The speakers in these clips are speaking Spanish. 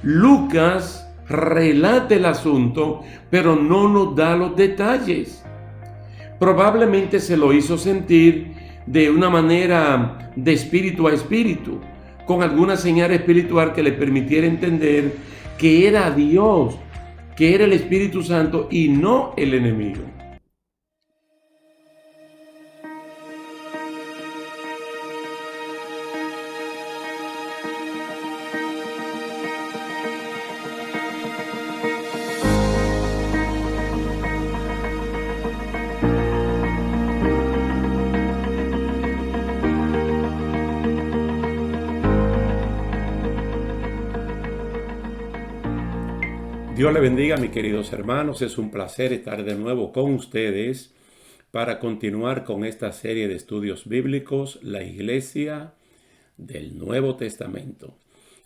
Lucas relata el asunto, pero no nos da los detalles. Probablemente se lo hizo sentir de una manera de espíritu a espíritu, con alguna señal espiritual que le permitiera entender que era Dios, que era el Espíritu Santo y no el enemigo. Dios le bendiga, mis queridos hermanos. Es un placer estar de nuevo con ustedes para continuar con esta serie de estudios bíblicos, la Iglesia del Nuevo Testamento.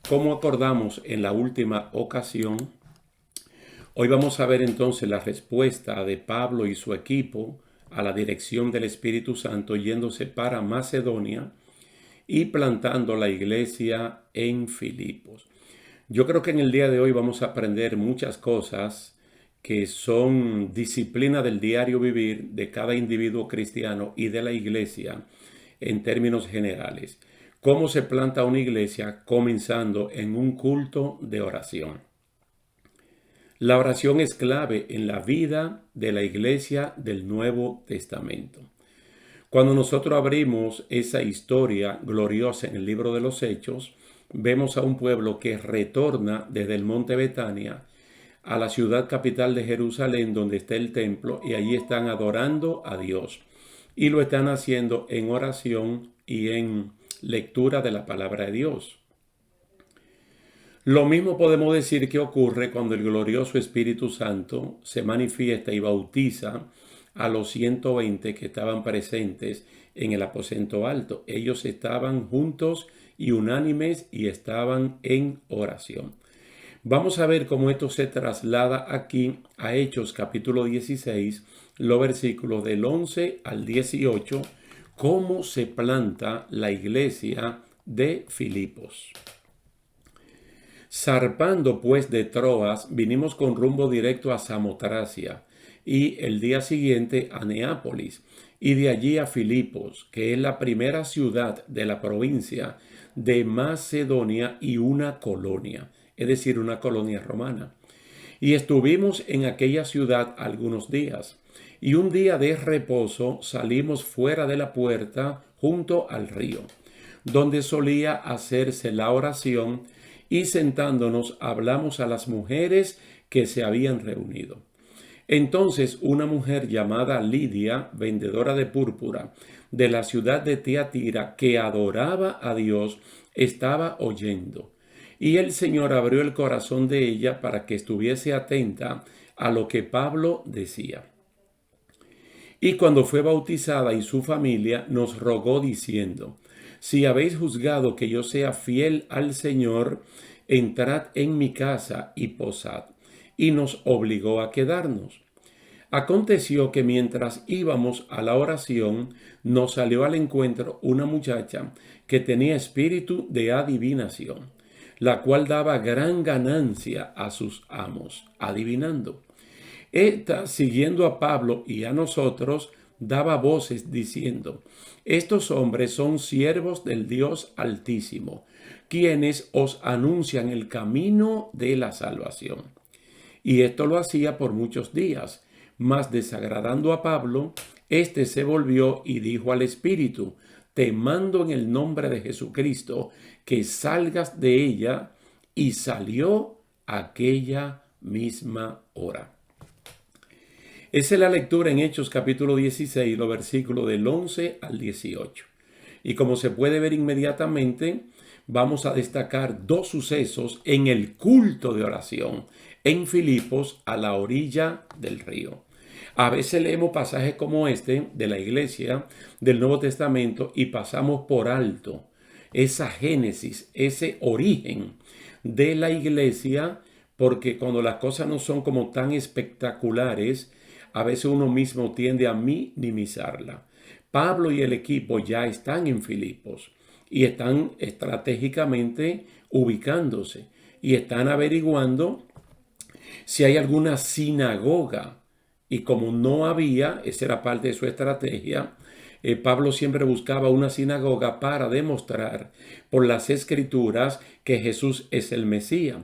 Como acordamos en la última ocasión, hoy vamos a ver entonces la respuesta de Pablo y su equipo a la dirección del Espíritu Santo yéndose para Macedonia y plantando la iglesia en Filipos. Yo creo que en el día de hoy vamos a aprender muchas cosas que son disciplina del diario vivir de cada individuo cristiano y de la iglesia en términos generales. Cómo se planta una iglesia comenzando en un culto de oración. La oración es clave en la vida de la iglesia del Nuevo Testamento. Cuando nosotros abrimos esa historia gloriosa en el libro de los Hechos, vemos a un pueblo que retorna desde el monte Betania a la ciudad capital de Jerusalén, donde está el templo, y allí están adorando a Dios. Y lo están haciendo en oración y en lectura de la palabra de Dios. Lo mismo podemos decir que ocurre cuando el glorioso Espíritu Santo se manifiesta y bautiza a los 120 que estaban presentes en el aposento alto. Ellos estaban juntos y unánimes y estaban en oración. Vamos a ver cómo esto se traslada aquí a Hechos capítulo 16, los versículos del 11 al 18, cómo se planta la iglesia de Filipos. Zarpando pues de Troas, vinimos con rumbo directo a Samotracia y el día siguiente a Neápolis y de allí a Filipos, que es la primera ciudad de la provincia de Macedonia y una colonia, es decir, una colonia romana. Y estuvimos en aquella ciudad algunos días, y un día de reposo salimos fuera de la puerta junto al río, donde solía hacerse la oración, y sentándonos hablamos a las mujeres que se habían reunido. Entonces una mujer llamada Lidia, vendedora de púrpura, de la ciudad de Tiatira, que adoraba a Dios, estaba oyendo. Y el Señor abrió el corazón de ella para que estuviese atenta a lo que Pablo decía. Y cuando fue bautizada y su familia, nos rogó diciendo: si habéis juzgado que yo sea fiel al Señor, entrad en mi casa y posad. Y nos obligó a quedarnos. Aconteció que mientras íbamos a la oración, nos salió al encuentro una muchacha que tenía espíritu de adivinación, la cual daba gran ganancia a sus amos, adivinando. Esta, siguiendo a Pablo y a nosotros, daba voces diciendo: estos hombres son siervos del Dios Altísimo, quienes os anuncian el camino de la salvación. Y esto lo hacía por muchos días, mas desagradando a Pablo, éste se volvió y dijo al espíritu: te mando en el nombre de Jesucristo que salgas de ella, y salió aquella misma hora. Esa es la lectura en Hechos capítulo 16, los versículos del 11 al 18. Y como se puede ver inmediatamente, vamos a destacar dos sucesos en el culto de oración en Filipos, a la orilla del río. A veces leemos pasajes como este de la iglesia del Nuevo Testamento y pasamos por alto esa génesis, ese origen de la iglesia, porque cuando las cosas no son como tan espectaculares, a veces uno mismo tiende a minimizarla. Pablo y el equipo ya están en Filipos y están estratégicamente ubicándose. y están averiguando si hay alguna sinagoga. Y como no había, esa era parte de su estrategia, Pablo siempre buscaba una sinagoga para demostrar por las escrituras que Jesús es el Mesías.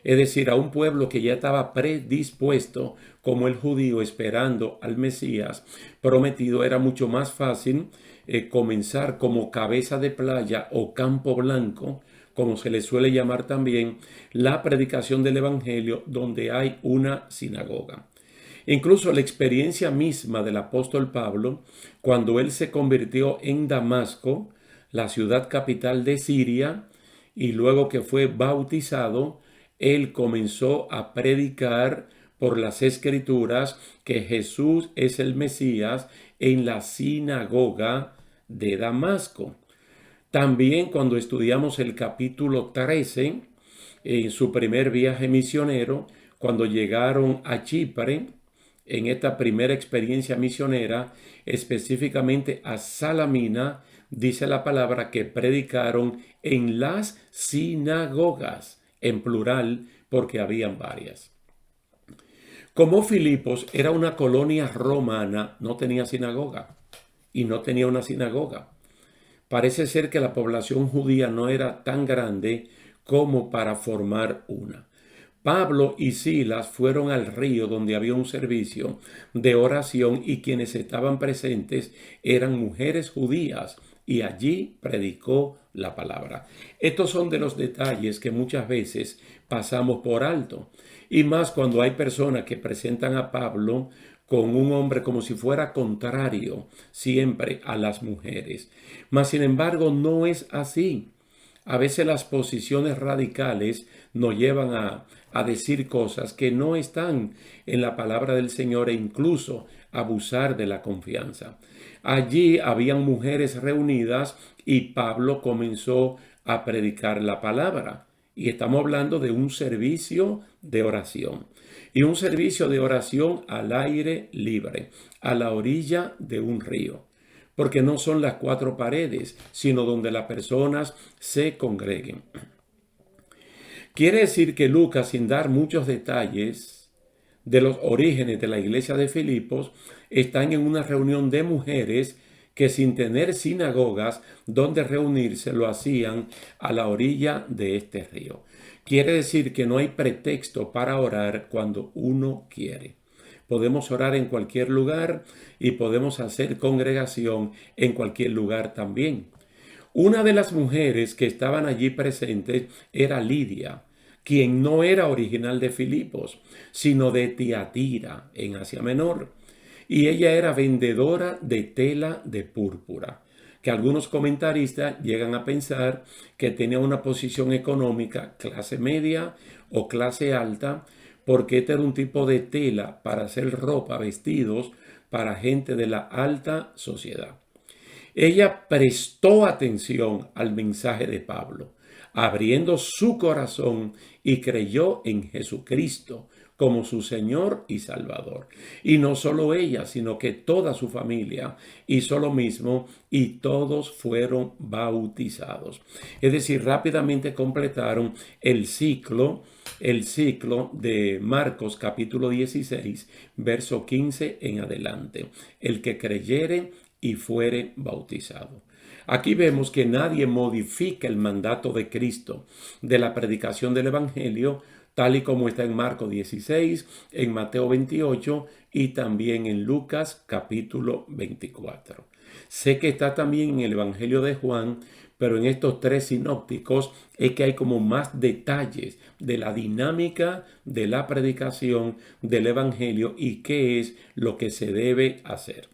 Es decir, a un pueblo que ya estaba predispuesto, como el judío, esperando al Mesías prometido, era mucho más fácil comenzar como cabeza de playa o campo blanco, como se le suele llamar también, la predicación del Evangelio donde hay una sinagoga. Incluso la experiencia misma del apóstol Pablo, cuando él se convirtió en Damasco, la ciudad capital de Siria, y luego que fue bautizado, él comenzó a predicar por las escrituras que Jesús es el Mesías en la sinagoga de Damasco. También cuando estudiamos el capítulo 13, en su primer viaje misionero, cuando llegaron a Chipre, en esta primera experiencia misionera, específicamente a Salamina, dice la palabra que predicaron en las sinagogas, en plural, porque habían varias. Como Filipos era una colonia romana, no tenía sinagoga y no tenía una sinagoga. Parece ser que la población judía no era tan grande como para formar una. Pablo y Silas fueron al río donde había un servicio de oración y quienes estaban presentes eran mujeres judías y allí predicó la palabra. Estos son de los detalles que muchas veces pasamos por alto y más cuando hay personas que presentan a Pablo con un hombre como si fuera contrario siempre a las mujeres. Mas sin embargo no es así. A veces las posiciones radicales nos llevan a decir cosas que no están en la palabra del Señor e incluso abusar de la confianza. Allí habían mujeres reunidas y Pablo comenzó a predicar la palabra. Y estamos hablando de un servicio de oración. Y un servicio de oración al aire libre, a la orilla de un río. Porque no son las cuatro paredes, sino donde las personas se congreguen. Quiere decir que Lucas, sin dar muchos detalles de los orígenes de la iglesia de Filipos, están en una reunión de mujeres que sin tener sinagogas donde reunirse lo hacían a la orilla de este río. Quiere decir que no hay pretexto para orar cuando uno quiere. Podemos orar en cualquier lugar y podemos hacer congregación en cualquier lugar también. Una de las mujeres que estaban allí presentes era Lidia, quien no era original de Filipos, sino de Tiatira, en Asia Menor. Y ella era vendedora de tela de púrpura, que algunos comentaristas llegan a pensar que tenía una posición económica clase media o clase alta, porque este era un tipo de tela para hacer ropa, vestidos para gente de la alta sociedad. Ella prestó atención al mensaje de Pablo, abriendo su corazón y creyó en Jesucristo como su Señor y Salvador. Y no solo ella, sino que toda su familia hizo lo mismo y todos fueron bautizados. Es decir, rápidamente completaron el ciclo de Marcos capítulo 16, verso 15 en adelante. El que creyere y fuere bautizado. Aquí vemos que nadie modifica el mandato de Cristo de la predicación del Evangelio, tal y como está en Marcos 16, en Mateo 28 y también en Lucas capítulo 24. Sé que está también en el Evangelio de Juan, pero en estos tres sinópticos es que hay como más detalles de la dinámica de la predicación del Evangelio y qué es lo que se debe hacer.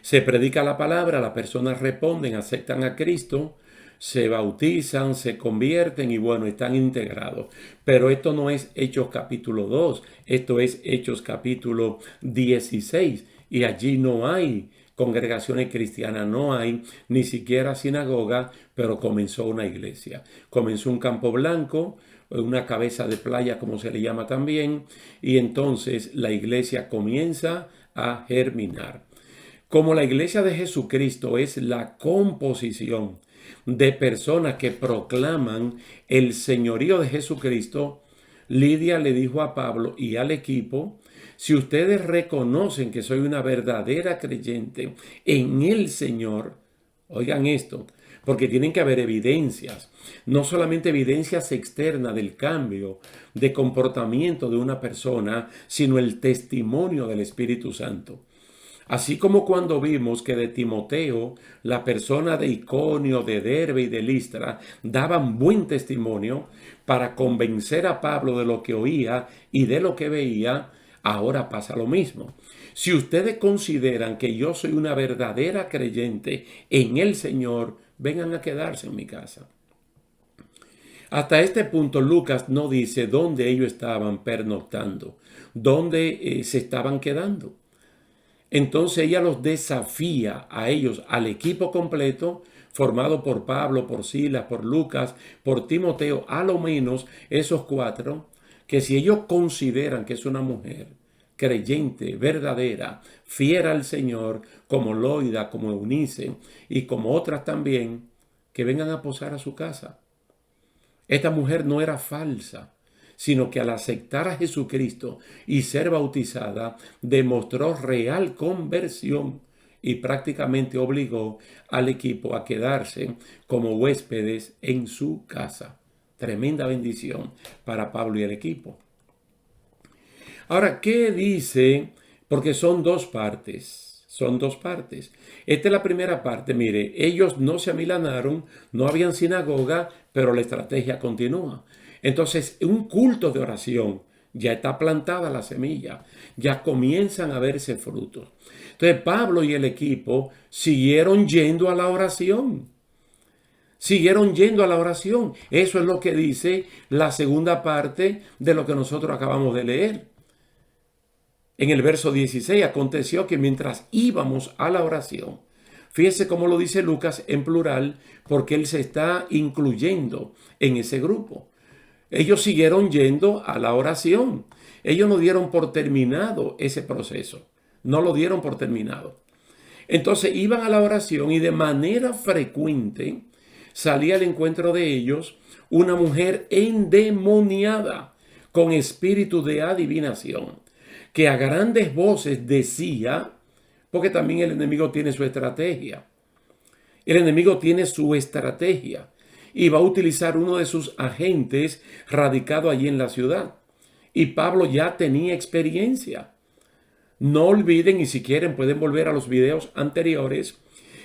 Se predica la palabra, las personas responden, aceptan a Cristo, se bautizan, se convierten y bueno, están integrados. Pero esto no es Hechos capítulo 2, esto es Hechos capítulo 16 y allí no hay congregaciones cristianas, no hay ni siquiera sinagoga, pero comenzó una iglesia. Comenzó un campo blanco, una cabeza de playa como se le llama también, y entonces la iglesia comienza a germinar. Como la iglesia de Jesucristo es la composición de personas que proclaman el señorío de Jesucristo, Lidia le dijo a Pablo y al equipo: si ustedes reconocen que soy una verdadera creyente en el Señor, oigan esto, porque tienen que haber evidencias, no solamente evidencias externas del cambio de comportamiento de una persona, sino el testimonio del Espíritu Santo. Así como cuando vimos que de Timoteo, la persona de Iconio, de Derbe y de Listra daban buen testimonio para convencer a Pablo de lo que oía y de lo que veía, ahora pasa lo mismo. Si ustedes consideran que yo soy una verdadera creyente en el Señor, vengan a quedarse en mi casa. Hasta este punto Lucas no dice dónde ellos estaban pernoctando, dónde se estaban quedando. Entonces ella los desafía a ellos, al equipo completo, formado por Pablo, por Silas, por Lucas, por Timoteo, a lo menos esos cuatro, que si ellos consideran que es una mujer creyente, verdadera, fiel al Señor, como Loida, como Eunice y como otras también, que vengan a posar a su casa. Esta mujer no era falsa, sino que al aceptar a Jesucristo y ser bautizada, demostró real conversión y prácticamente obligó al equipo a quedarse como huéspedes en su casa. Tremenda bendición para Pablo y el equipo. Ahora, ¿qué dice? Porque son dos partes. Son dos partes. Esta es la primera parte. Mire, ellos no se amilanaron, no habían sinagoga, pero la estrategia continúa. Entonces, un culto de oración, ya está plantada la semilla, ya comienzan a verse frutos. Entonces, Pablo y el equipo siguieron yendo a la oración. Siguieron yendo a la oración. Eso es lo que dice la segunda parte de lo que nosotros acabamos de leer. En el verso 16, aconteció que mientras íbamos a la oración, fíjese cómo lo dice Lucas en plural, porque él se está incluyendo en ese grupo. Ellos siguieron yendo a la oración. Ellos no dieron por terminado ese proceso. No lo dieron por terminado. Entonces iban a la oración y de manera frecuente salía al encuentro de ellos una mujer endemoniada con espíritu de adivinación, que a grandes voces decía, porque también el enemigo tiene su estrategia. El enemigo tiene su estrategia y va a utilizar uno de sus agentes radicado allí en la ciudad. Y Pablo ya tenía experiencia. No olviden, y si quieren pueden volver a los videos anteriores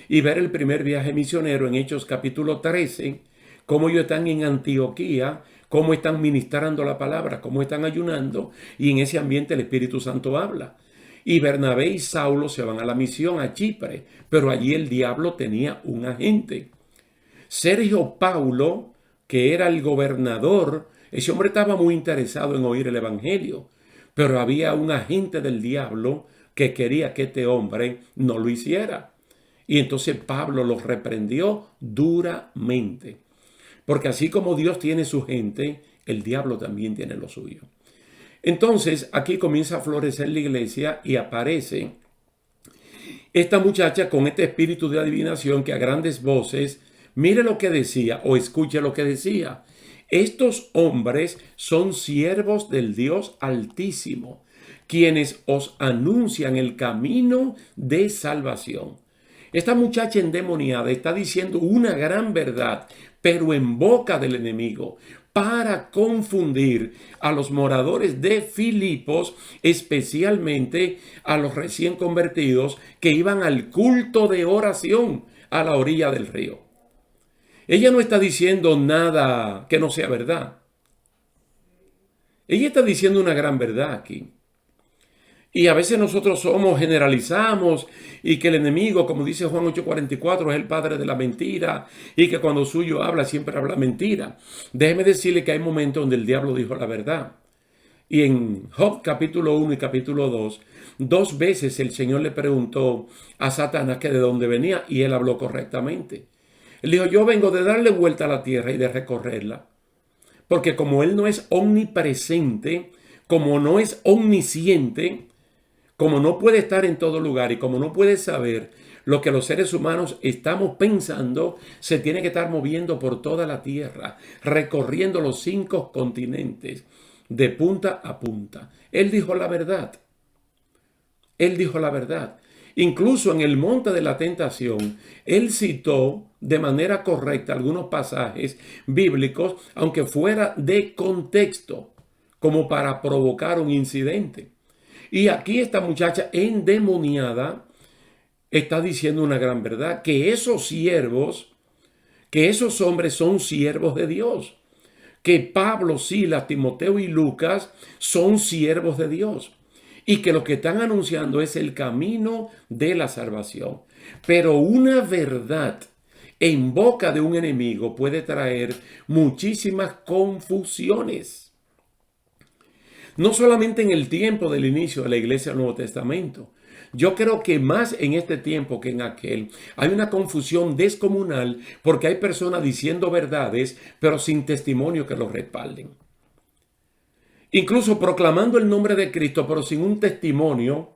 y ver el primer viaje misionero en Hechos capítulo 13, cómo ellos están en Antioquía, cómo están ministrando la palabra, cómo están ayunando, y en ese ambiente el Espíritu Santo habla. Y Bernabé y Saulo se van a la misión a Chipre, pero allí el diablo tenía un agente. Sergio Paulo, que era el gobernador, ese hombre estaba muy interesado en oír el evangelio, pero había un agente del diablo que quería que este hombre no lo hiciera. Y entonces Pablo los reprendió duramente. Porque así como Dios tiene su gente, el diablo también tiene lo suyo. Entonces aquí comienza a florecer la iglesia y aparece esta muchacha con este espíritu de adivinación que a grandes voces, mire lo que decía o escuche lo que decía. Estos hombres son siervos del Dios Altísimo, quienes os anuncian el camino de salvación. Esta muchacha endemoniada está diciendo una gran verdad, pero en boca del enemigo, para confundir a los moradores de Filipos, especialmente a los recién convertidos que iban al culto de oración a la orilla del río. Ella no está diciendo nada que no sea verdad. Ella está diciendo una gran verdad aquí. Y a veces nosotros generalizamos y que el enemigo, como dice Juan 8:44, es el padre de la mentira y que cuando suyo habla siempre habla mentira. Déjeme decirle que hay momentos donde el diablo dijo la verdad. Y en Job capítulo 1 y capítulo 2, dos veces el Señor le preguntó a Satanás que de dónde venía y él habló correctamente. Él dijo, yo vengo de darle vuelta a la tierra y de recorrerla. Porque como él no es omnipresente, como no es omnisciente, como no puede estar en todo lugar y como no puede saber lo que los seres humanos estamos pensando se tiene que estar moviendo por toda la tierra, recorriendo los 5 continentes, de punta a punta. Él dijo la verdad. Él dijo la verdad. Incluso en el monte de la tentación, él citó de manera correcta algunos pasajes bíblicos, aunque fuera de contexto, como para provocar un incidente. Y aquí esta muchacha endemoniada está diciendo una gran verdad, que esos siervos, que esos hombres son siervos de Dios, que Pablo, Silas, Timoteo y Lucas son siervos de Dios y que lo que están anunciando es el camino de la salvación. Pero una verdad en boca de un enemigo puede traer muchísimas confusiones. No solamente en el tiempo del inicio de la iglesia del Nuevo Testamento. Yo creo que más en este tiempo que en aquel hay una confusión descomunal porque hay personas diciendo verdades pero sin testimonio que los respalden. Incluso proclamando el nombre de Cristo pero sin un testimonio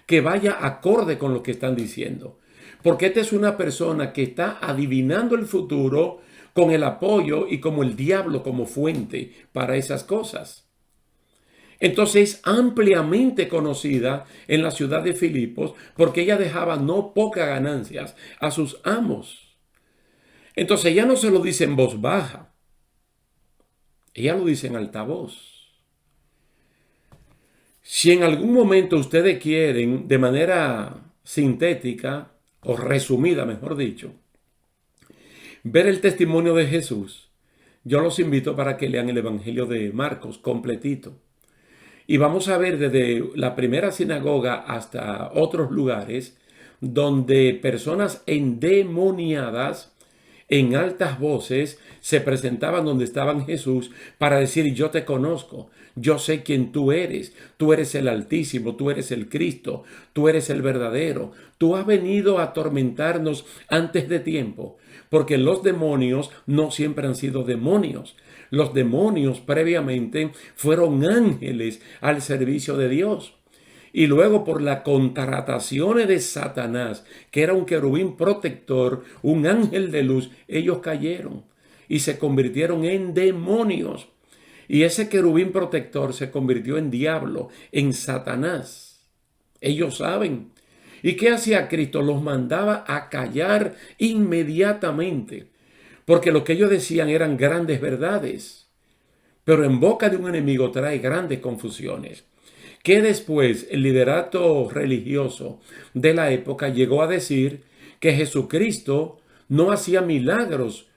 que vaya acorde con lo que están diciendo. Porque esta es una persona que está adivinando el futuro con el apoyo y como el diablo como fuente para esas cosas. Entonces es ampliamente conocida en la ciudad de Filipos porque ella dejaba no pocas ganancias a sus amos. Entonces ella no se lo dice en voz baja, ella lo dice en altavoz. Si en algún momento ustedes quieren de manera sintética o resumida, mejor dicho, ver el testimonio de Jesús, yo los invito para que lean el Evangelio de Marcos completito. Y vamos a ver desde la primera sinagoga hasta otros lugares donde personas endemoniadas en altas voces se presentaban donde estaban Jesús para decir: yo te conozco, yo sé quién tú eres el Altísimo, tú eres el Cristo, tú eres el verdadero, tú has venido a atormentarnos antes de tiempo, porque los demonios no siempre han sido demonios. Los demonios previamente fueron ángeles al servicio de Dios. Y luego por la contratación de Satanás, que era un querubín protector, un ángel de luz, ellos cayeron y se convirtieron en demonios. Y ese querubín protector se convirtió en diablo, en Satanás. Ellos saben. ¿Y qué hacía Cristo? Los mandaba a callar inmediatamente, porque lo que ellos decían eran grandes verdades. Pero en boca de un enemigo trae grandes confusiones. Que después el liderato religioso de la época llegó a decir que Jesucristo no hacía milagros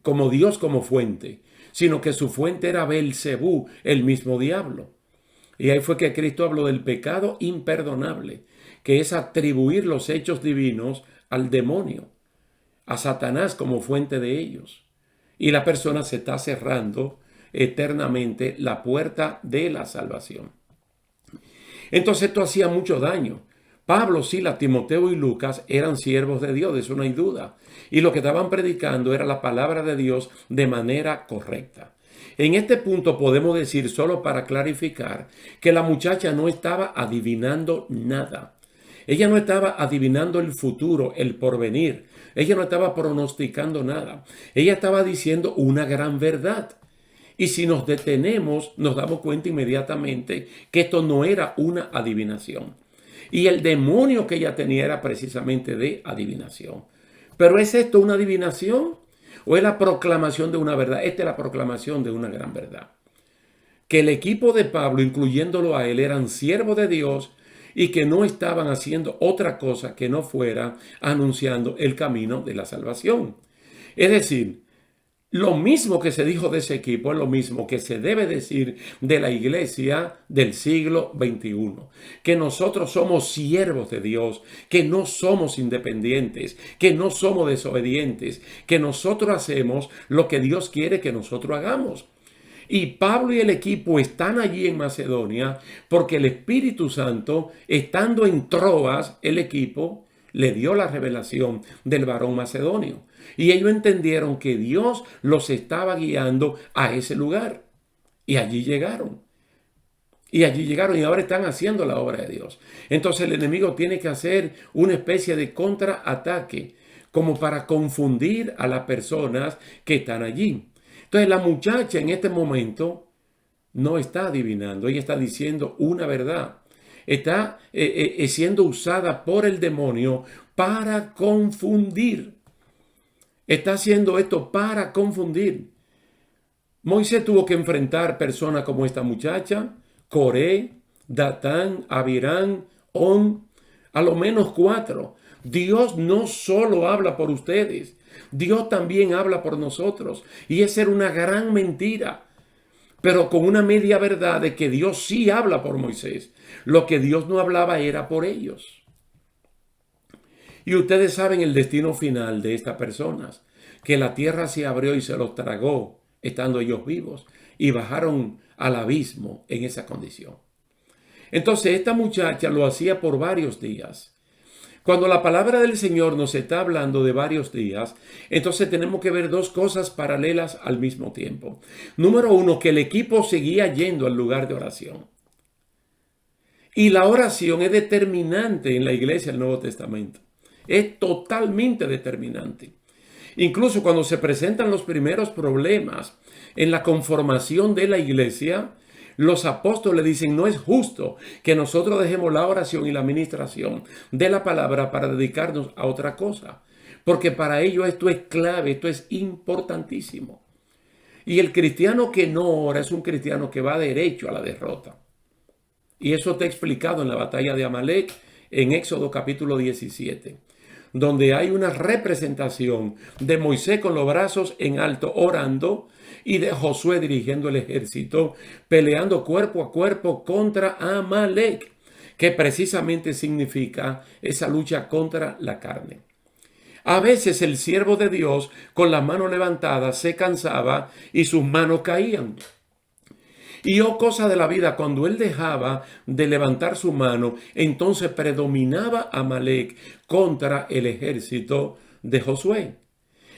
como Dios como fuente, sino que su fuente era Belcebú, el mismo diablo. Y ahí fue que Cristo habló del pecado imperdonable, que es atribuir los hechos divinos al demonio, a Satanás como fuente de ellos. Y la persona se está cerrando eternamente la puerta de la salvación. Entonces esto hacía mucho daño. Pablo, Silas, Timoteo y Lucas eran siervos de Dios, de eso no hay duda. Y lo que estaban predicando era la palabra de Dios de manera correcta. En este punto podemos decir, solo para clarificar, que la muchacha no estaba adivinando nada. Ella no estaba adivinando el futuro, el porvenir. Ella no estaba pronosticando nada. Ella estaba diciendo una gran verdad. Y si nos detenemos, nos damos cuenta inmediatamente que esto no era una adivinación. Y el demonio que ella tenía era precisamente de adivinación. ¿Pero es esto una adivinación? ¿O es la proclamación de una verdad? Esta es la proclamación de una gran verdad. Que el equipo de Pablo, incluyéndolo a él, eran siervos de Dios y que no estaban haciendo otra cosa que no fuera anunciando el camino de la salvación. Es decir, lo mismo que se dijo de ese equipo es lo mismo que se debe decir de la iglesia del siglo XXI. Que nosotros somos siervos de Dios, que no somos independientes, que no somos desobedientes, que nosotros hacemos lo que Dios quiere que nosotros hagamos. Y Pablo y el equipo están allí en Macedonia porque el Espíritu Santo, estando en Troas, el equipo le dio la revelación del varón macedonio. Y ellos entendieron que Dios los estaba guiando a ese lugar. Y allí llegaron. Y allí llegaron y ahora están haciendo la obra de Dios. Entonces el enemigo tiene que hacer una especie de contraataque como para confundir a las personas que están allí. Entonces la muchacha en este momento no está adivinando, ella está diciendo una verdad. Está siendo usada por el demonio para confundir. Está haciendo esto para confundir. Moisés tuvo que enfrentar personas como esta muchacha, Coré, Datán, Abirán, On, a lo menos 4. Dios no solo habla por ustedes, Dios también habla por nosotros. Y esa era una gran mentira, pero con una media verdad de que Dios sí habla por Moisés. Lo que Dios no hablaba era por ellos. Y ustedes saben el destino final de estas personas, que la tierra se abrió y se los tragó, estando ellos vivos, y bajaron al abismo en esa condición. Entonces esta muchacha lo hacía por varios días. Cuando la palabra del Señor nos está hablando de varios días, entonces tenemos que ver dos cosas paralelas al mismo tiempo. Número uno, que el equipo seguía yendo al lugar de oración. Y la oración es determinante en la iglesia del Nuevo Testamento. Es totalmente determinante. Incluso cuando se presentan los primeros problemas en la conformación de la iglesia, los apóstoles dicen, no es justo que nosotros dejemos la oración y la administración de la palabra para dedicarnos a otra cosa. Porque para ello esto es clave, esto es importantísimo. Y el cristiano que no ora es un cristiano que va derecho a la derrota. Y eso está explicado en la batalla de Amalek en Éxodo capítulo 17. Donde hay una representación de Moisés con los brazos en alto orando y de Josué dirigiendo el ejército, peleando cuerpo a cuerpo contra Amalek, que precisamente significa esa lucha contra la carne. A veces el siervo de Dios con las manos levantadas se cansaba y sus manos caían. Y cosa de la vida, cuando él dejaba de levantar su mano, entonces predominaba Amalek contra el ejército de Josué.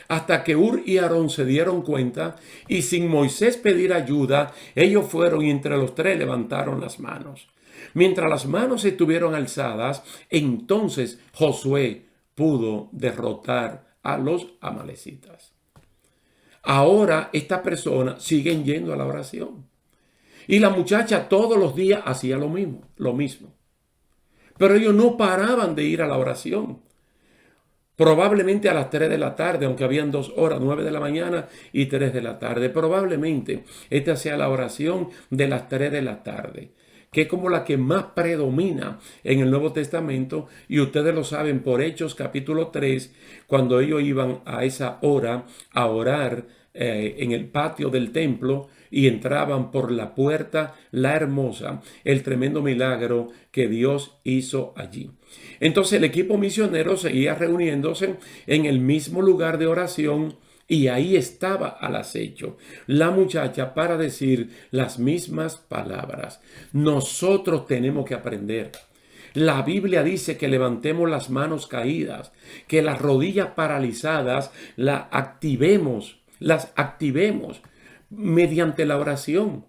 Hasta que Hur y Aarón se dieron cuenta y sin Moisés pedir ayuda, ellos fueron y entre los tres levantaron las manos. Mientras las manos estuvieron alzadas, entonces Josué pudo derrotar a los amalecitas. Ahora estas personas siguen yendo a la oración. Y la muchacha todos los días hacía lo mismo. Pero ellos no paraban de ir a la oración. Probablemente a las 3 de la tarde, aunque habían 2 horas, 9 de la mañana y 3 de la tarde. Probablemente esta sea la oración de las 3 de la tarde, que es como la que más predomina en el Nuevo Testamento. Y ustedes lo saben por Hechos capítulo 3, cuando ellos iban a esa hora a orar en el patio del templo y entraban por la puerta la hermosa, el tremendo milagro que Dios hizo allí. Entonces el equipo misionero seguía reuniéndose en el mismo lugar de oración y ahí estaba al acecho la muchacha para decir las mismas palabras. Nosotros tenemos que aprender. La Biblia dice que levantemos las manos caídas, que las rodillas paralizadas las activemos mediante la oración.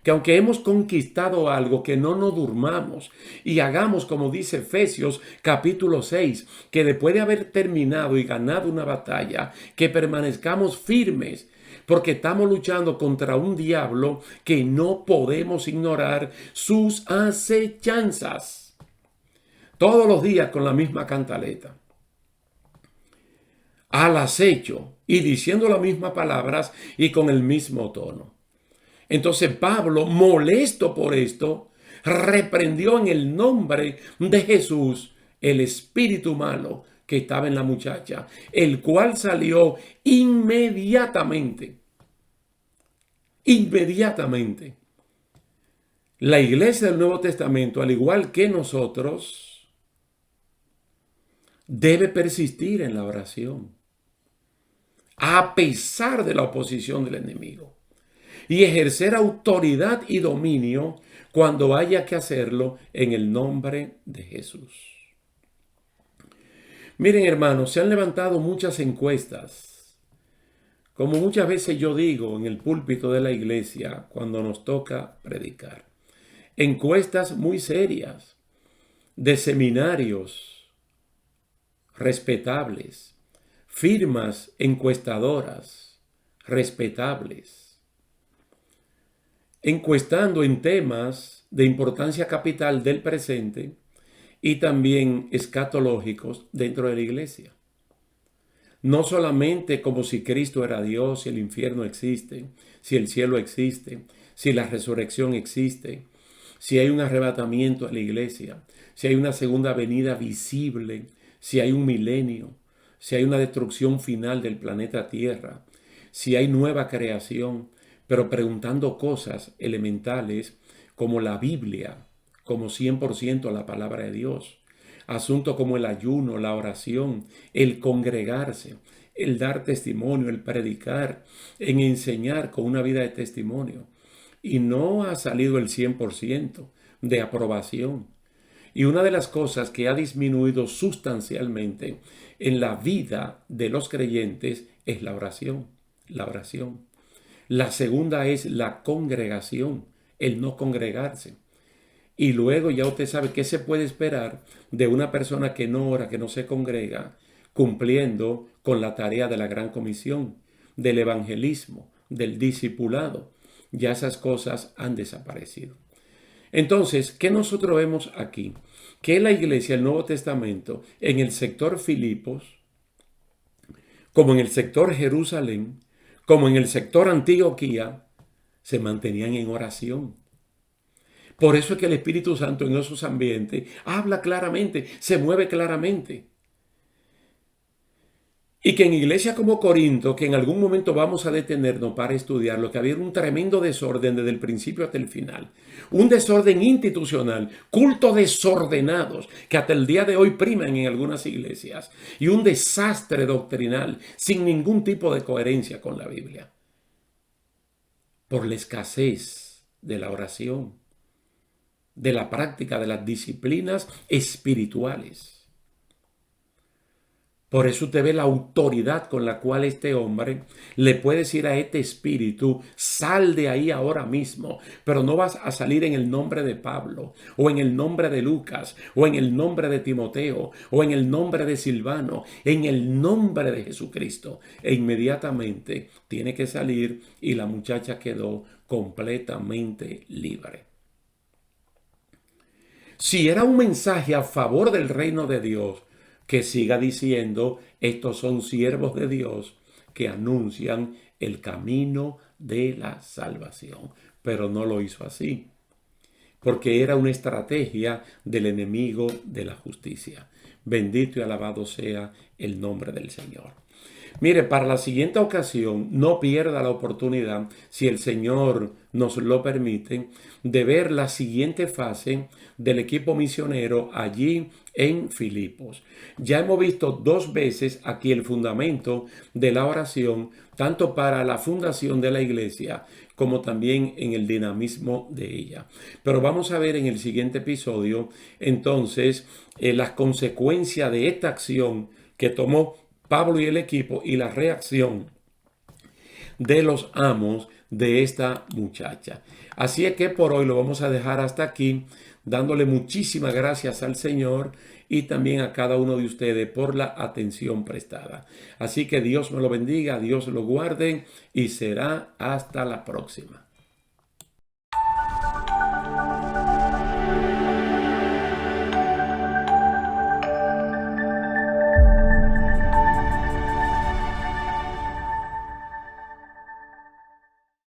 Que aunque hemos conquistado algo, que no nos durmamos y hagamos como dice Efesios capítulo 6, que después de haber terminado y ganado una batalla, que permanezcamos firmes, porque estamos luchando contra un diablo que no podemos ignorar sus acechanzas. Todos los días con la misma cantaleta. Al acecho y diciendo las mismas palabras y con el mismo tono. Entonces Pablo, molesto por esto, reprendió en el nombre de Jesús el espíritu malo que estaba en la muchacha, el cual salió inmediatamente. Inmediatamente. La iglesia del Nuevo Testamento, al igual que nosotros, debe persistir en la oración, a pesar de la oposición del enemigo. Y ejercer autoridad y dominio cuando haya que hacerlo en el nombre de Jesús. Miren, hermanos, se han levantado muchas encuestas. Como muchas veces yo digo en el púlpito de la iglesia cuando nos toca predicar. encuestas muy serias de seminarios respetables, firmas encuestadoras respetables, encuestando en temas de importancia capital del presente y también escatológicos dentro de la iglesia. No solamente como si Cristo era Dios, si el infierno existe, si el cielo existe, si la resurrección existe, si hay un arrebatamiento de la iglesia, si hay una segunda venida visible, si hay un milenio, si hay una destrucción final del planeta Tierra, si hay nueva creación, pero preguntando cosas elementales como la Biblia, como 100% la palabra de Dios. Asuntos como el ayuno, la oración, el congregarse, el dar testimonio, el predicar, en enseñar con una vida de testimonio. Y no ha salido el 100% de aprobación. Y una de las cosas que ha disminuido sustancialmente en la vida de los creyentes es la oración. La oración. La segunda es la congregación, el no congregarse. Y luego ya usted sabe qué se puede esperar de una persona que no ora, que no se congrega, cumpliendo con la tarea de la gran comisión, del evangelismo, del discipulado. Ya esas cosas han desaparecido. Entonces, ¿qué nosotros vemos aquí? Que la iglesia del Nuevo Testamento, en el sector Filipos, como en el sector Jerusalén, como en el sector Antioquía, se mantenían en oración. Por eso es que el Espíritu Santo en esos ambientes habla claramente, se mueve claramente. Y que en iglesias como Corinto, que en algún momento vamos a detenernos para estudiar, lo que había un tremendo desorden desde el principio hasta el final. Un desorden institucional, cultos desordenados que hasta el día de hoy priman en algunas iglesias. Y un desastre doctrinal sin ningún tipo de coherencia con la Biblia. Por la escasez de la oración, de la práctica de las disciplinas espirituales. Por eso usted ve la autoridad con la cual este hombre le puede decir a este espíritu, sal de ahí ahora mismo, pero no vas a salir en el nombre de Pablo, o en el nombre de Lucas, o en el nombre de Timoteo, o en el nombre de Silvano, en el nombre de Jesucristo. E inmediatamente tiene que salir y la muchacha quedó completamente libre. Si era un mensaje a favor del reino de Dios, que siga diciendo, estos son siervos de Dios que anuncian el camino de la salvación. Pero no lo hizo así, porque era una estrategia del enemigo de la justicia. Bendito y alabado sea el nombre del Señor. Mire, para la siguiente ocasión, no pierda la oportunidad, si el Señor nos lo permite, de ver la siguiente fase del equipo misionero allí en Filipos. Ya hemos visto 2 veces aquí el fundamento de la oración, tanto para la fundación de la iglesia como también en el dinamismo de ella. Pero vamos a ver en el siguiente episodio, entonces, las consecuencias de esta acción que tomó Pablo y el equipo y la reacción de los amos de esta muchacha. Así es que por hoy lo vamos a dejar hasta aquí, dándole muchísimas gracias al Señor y también a cada uno de ustedes por la atención prestada. Así que Dios me lo bendiga, Dios lo guarde y será hasta la próxima.